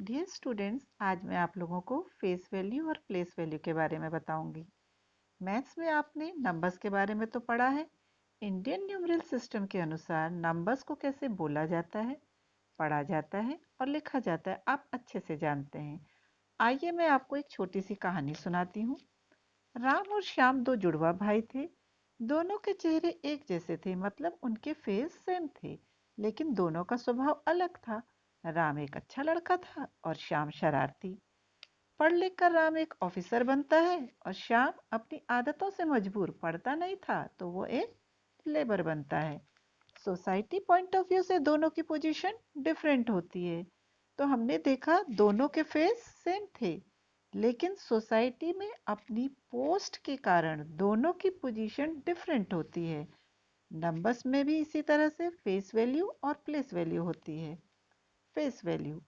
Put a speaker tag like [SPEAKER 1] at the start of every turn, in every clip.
[SPEAKER 1] Dear students, आज मैं आप लोगों को फेस वैल्यू और प्लेस वैल्यू के बारे में बताऊंगी। मैथ्स में आपने नंबर्स के बारे में तो पढ़ा है। इंडियन न्यूमरल सिस्टम के अनुसार नंबर्स को कैसे बोला जाता है, पढ़ा जाता है और लिखा जाता है, आप अच्छे से जानते हैं। आइए मैं आपको एक छोटी सी कहानी सुनाती हूँ। राम और श्याम दो जुड़वा भाई थे। दोनों के चेहरे एक जैसे थे, मतलब उनके फेस सेम थे, लेकिन दोनों का स्वभाव अलग था। राम एक अच्छा लड़का था और श्याम शरारती। पढ़ लिख कर राम एक ऑफिसर बनता है और श्याम अपनी आदतों से मजबूर, पढ़ता नहीं था तो वो एक लेबर बनता है। सोसाइटी पॉइंट ऑफ व्यू से दोनों की पोजीशन डिफरेंट होती है। तो हमने देखा दोनों के फेस सेम थे, लेकिन सोसाइटी में अपनी पोस्ट के कारण दोनों की पोजीशन डिफरेंट होती है। नंबर्स में भी इसी तरह से फेस वैल्यू और प्लेस वैल्यू होती है। Face value,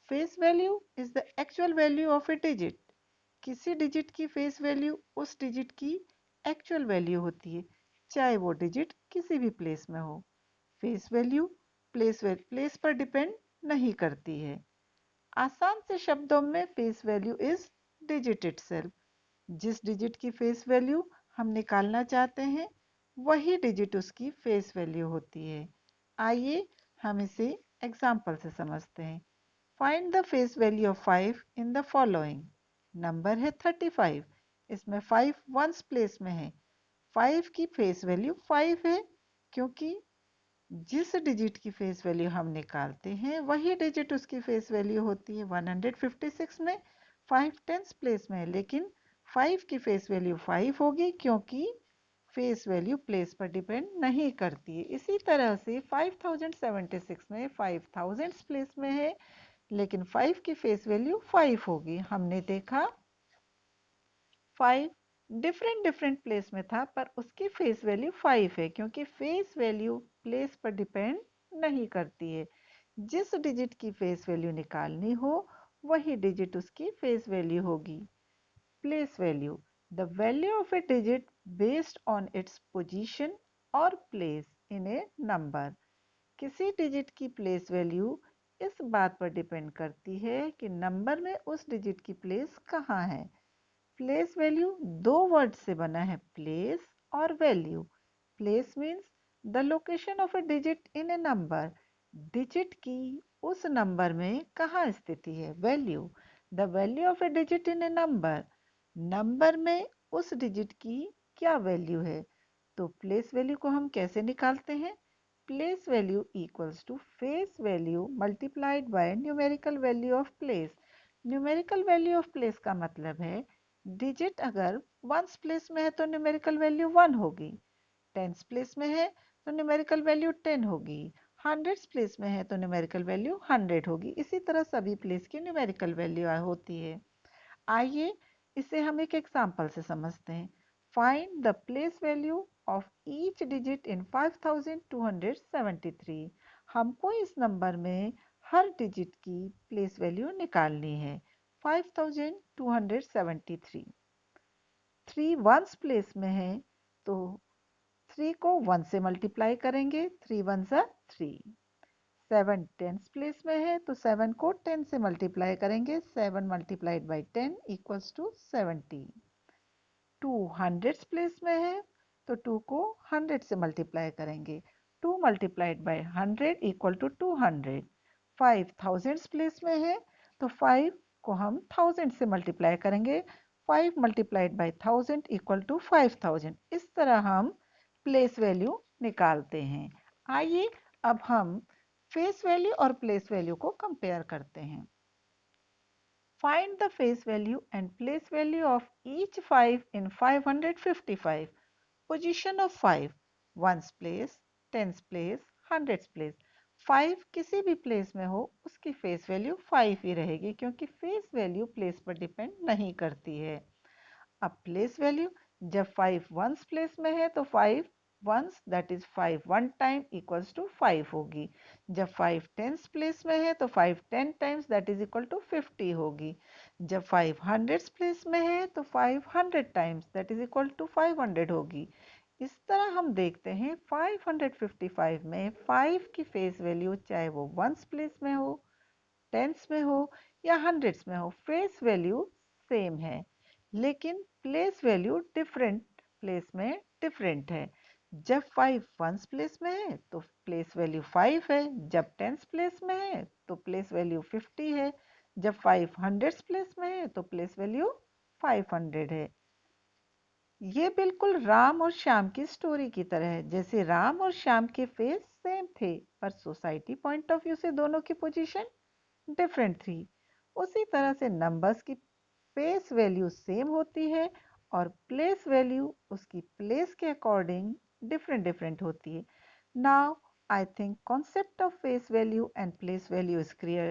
[SPEAKER 1] face value is the actual value of A digit. किसी डिजिट की फेस वैल्यू उस डिजिट की एक्चुअल वैल्यू होती है, चाहे वो डिजिट किसी भी प्लेस में हो। फेस वैल्यू प्लेस पर डिपेंड नहीं करती है। आसान से शब्दों में face value is digit itself. जिस डिजिट की फेस वैल्यू हम निकालना चाहते हैं, वही डिजिट उसकी फेस वैल्यू होती है। आइए हम इसे एग्जाम्पल से समझते हैं। Find the face value of 5 in the following. Number है 35। इसमें 5 वंस प्लेस में है। 5 की फेस वैल्यू 5 है, क्योंकि जिस डिजिट की फेस वैल्यू हम निकालते हैं वही डिजिट उसकी फेस वैल्यू होती है। 156 में 5 टेंस प्लेस में है, लेकिन 5 की फेस वैल्यू 5 होगी, क्योंकि फेस वैल्यू प्लेस पर डिपेंड नहीं करती है। इसी तरह से 5076 में 5000 प्लेस में है, लेकिन 5 की फेस वैल्यू 5 होगी। हमने देखा 5 डिफरेंट डिफरेंट प्लेस में था, पर उसकी फेस वैल्यू 5 है, क्योंकि फेस वैल्यू प्लेस पर डिपेंड नहीं करती है। जिस डिजिट की फेस वैल्यू निकालनी हो, वही डिजिट उसकी फेस वैल्यू होगी। Place value, the value of A digit based on its position और प्लेस इन ए नंबर। किसी डिजिट की प्लेस वैल्यू इस बात पर डिपेंड करती है कि नंबर में उस डिजिट की प्लेस कहाँ है। प्लेस वैल्यू दो वर्ड से बना है, प्लेस और value. Place means the location of A digit in A number. Digit की उस नंबर में कहाँ स्थिति है। Value, the value of A digit in A number. Number में उस डिजिट की क्या वैल्यू है। तो प्लेस वैल्यू को हम कैसे निकालते हैं। Place value equals to face value multiplied by numerical value of place. Numerical value of place का मतलब है डिजिट अगर वंस प्लेस में है तो न्यूमेरिकल वैल्यू 1 होगी, टेंस प्लेस में है तो न्यूमेरिकल वैल्यू 10 होगी, हंड्रेड्स प्लेस में है तो न्यूमेरिकल वैल्यू 100 होगी। इसी तरह सभी प्लेस की न्यूमेरिकल वैल्यू होती है। आइए इसे हम एक एग्जाम्पल से समझते हैं। Find the place value of each digit in 5273। हमको इस नंबर में हर डिजिट की प्लेस वैल्यू निकालनी है। 5273। 3 वंस प्लेस में है, तो 3 को 1 से मल्टीप्लाई करेंगे, 3 वन सा 3। 7 टेंस प्लेस में है, तो 7 को 10 से मल्टीप्लाई करेंगे, 7 multiplied by 10 equals to 70। 2 hundreds place में है, तो 2 को 100 से मल्टीप्लाई करेंगे, 2 multiplied by 100 equal to 200। 5 thousands place में है, तो 5 को हम 1000 से मल्टीप्लाई करेंगे, 5 मल्टीप्लाइड बाई 1000 इक्वल टू 5000। इस तरह हम प्लेस वैल्यू निकालते हैं। आइए अब हम फेस वैल्यू और प्लेस वैल्यू को कंपेयर करते हैं। Find the face value and place value of each 5 in 555. Position of 5, ones place, tens place, hundreds place. 5 किसी भी प्लेस में हो, उसकी फेस वैल्यू 5 ही रहेगी, क्योंकि फेस वैल्यू प्लेस पर डिपेंड नहीं करती है। अब प्लेस वैल्यू, जब 5 वंस प्लेस में है तो 5 once that is 5 one time equals to 5 होगी। जब 5 टेंस प्लेस में है तो 5 10 times that is equal to 50 होगी। जब 5 हंड्रेड्स प्लेस में है तो 5 100 times that is equal to 500 होगी। इस तरह हम देखते हैं 555 में 5 की फेस वैल्यू चाहे वो वंस प्लेस में हो, टेंस में हो या हंड्रेड्स में हो, फेस वैल्यू सेम है, लेकिन प्लेस वैल्यू डिफरेंट प्लेस में डिफरेंट है। जब 5 वंस प्लेस में है तो प्लेस वैल्यू 5 है, जब टेंस प्लेस में है तो प्लेस वैल्यू 50 है, जब 5 हंड्रेड्स प्लेस में है तो प्लेस वैल्यू 500 है। ये बिल्कुल राम और श्याम की स्टोरी की तरह है। जैसे राम और श्याम के फेस सेम थे, पर सोसाइटी पॉइंट ऑफ व्यू से दोनों की पोजीशन डिफरेंट थी। उसी तरह से नंबर्स की फेस वैल्यू सेम होती है और प्लेस वैल्यू उसकी प्लेस के अकॉर्डिंग डिफरेंट डिफरेंट होती है। Now I think concept of face value and place value is clear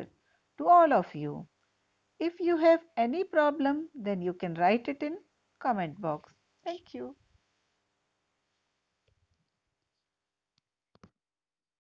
[SPEAKER 1] to all of you. If you have any problem, then you can write it in comment box. Thank you.